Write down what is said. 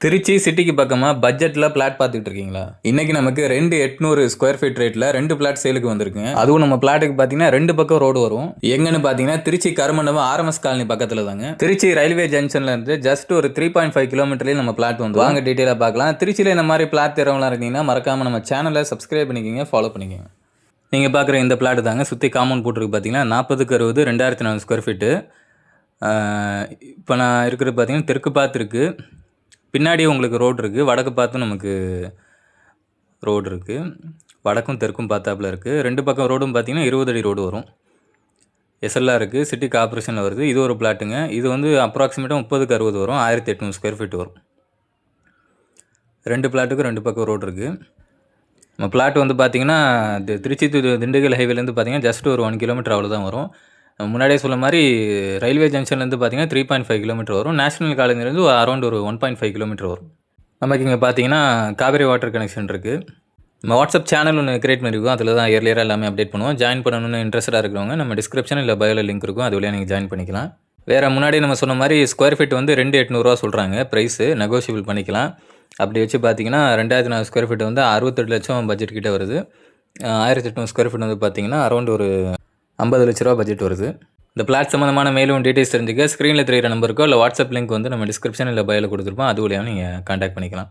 திருச்சி சிட்டிக்கு பக்கமா பட்ஜெட்ல பிளாட் பார்த்துட்டு இருக்கீங்களா? இன்னைக்கு நமக்கு 2800 ஸ்கொயர் ஃபீட் ரேட்ல 2 பிளாட் சேலுக்கு வந்திருக்குங்க. அதுவும் நம்ம பிளாட்டுக்கு பாத்தீங்கன்னா 2 பக்கம் ரோடு வரும். எங்கன்னு பாத்தீங்கன்னா திருச்சி கருமண்டபம் ஆர்எம்எஸ் காலனி பக்கத்துல தாங்க. திருச்சி ரயில்வே ஜங்ஷன்ல இருந்து ஜஸ்ட் ஒரு 3.5 கிலோமீட்டர்லயே நம்ம பிளாட் வந்து வாங்க டீடைலா பார்க்கலாம். திருச்சியில இந்த மாதிரி பிளாட் தேர்வுலாம் இருக்கீங்கன்னா மறக்காம நம்ம சேனலை சப்ஸ்கிரைப் பண்ணிக்கோங்க, ஃபாலோ பண்ணிக்கோங்க. நீங்க பார்க்குற இந்த பிளாட் தாங்க. சுற்றி காம்பவுண்ட் போட்டுருக்கு பார்த்தீங்கன்னா 40க்கு 60 2400 ஸ்கொயர் ஃபீட்டு. இப்போ நான் இருக்கிறது பார்த்தீங்கன்னா தெற்கு பார்த்து இருக்குது. பின்னாடி உங்களுக்கு ரோடு இருக்குது. வடக்கு பார்த்து நமக்கு ரோடு இருக்குது. வடக்கும் தெற்கும் பார்த்தாப்புல இருக்குது. 2 பக்கம் ரோடும் பார்த்தீங்கன்னா 20 அடி ரோடு வரும். எஸ்எல்ஆர் இருக்குது. சிட்டி கார்பரேஷனில் வருது. இது ஒரு பிளாட்டுங்க. இது வந்து அப்ராக்சிமேட்டாக 30க்கு 60 வரும். 1800 ஸ்கொயர் ஃபீட் வரும். 2 பிளாட்டுக்கும் 2 பக்கம் ரோடு இருக்குது. நம்ம பிளாட் வந்து பார்த்தீங்கன்னா திருச்சி டு திண்டுக்கல் ஹைவேலேருந்து பார்த்தீங்கன்னா ஜஸ்ட் ஒரு 1 கிலோமீட்டர் அவ்வளோதான் வரும். முன்னாடியே சொன்ன மாதிரி ரயில்வே ஜங்ஷன்லேருந்து பார்த்தீங்கன்னா 3.5 கிலோமீட்டர் வரும். நேஷனல் காலேஜ்லேருந்து அரௌண்ட் ஒரு 1.5 கிலோமீட்டர் வரும். நமக்கு இங்கே பார்த்தீங்கன்னா காவேரி வாட்டர் கனெக்ஷன் இருக்குது. நம்ம வாட்ஸ்அப் சேனல் ஒன்று கிரியேட் பண்ணியிருக்கோம். அதில் தான் இயர்லியராக எல்லாமே அப்டேட் பண்ணுவோம். ஜாயின் பண்ணணும்னு இன்ட்ரெஸ்ட்டாக இருக்கிறவங்க நம்ம டிஸ்கிரிப்ஷன் இல்லை பயோவில் லிங்க் இருக்கும். அது வழியாக நீங்கள் ஜாயின் பண்ணிக்கலாம். வேறு முன்னாடி நம்ம சொன்ன மாதிரி ஸ்கொயர் ஃபீட் வந்து 2800 சொல்கிறாங்க ப்ரைஸு. நெகோஷியபிள் பண்ணிக்கலாம். அப்படி வச்சு பார்த்தீங்கன்னா 2400 ஸ்கொயர் ஃபீட் வந்து 68 லட்சம் பட்ஜெட் கிட்டே வருது. 1800 ஸ்கொயர் ஃபீட் வந்து பார்த்தீங்கன்னா அரௌண்ட் ஒரு 50 லட்ச ரூபா பட்ஜெட் வருது. இந்த பிளாட் சம்மந்தமான மேலும் டீட்டெயில்ஸ் தெரிஞ்சுக்க ஸ்க்ரீனில் தெரியிற நம்பருக்கோ இல்லை வாட்ஸ்அப் லிங்க் வந்து நம்ம டிஸ்கிரிப்ஷன் இல்லை பயோவில் கொடுத்துருப்போம். அது வழியாக நீங்கள் கான்டாக்ட் பண்ணிக்கலாம்.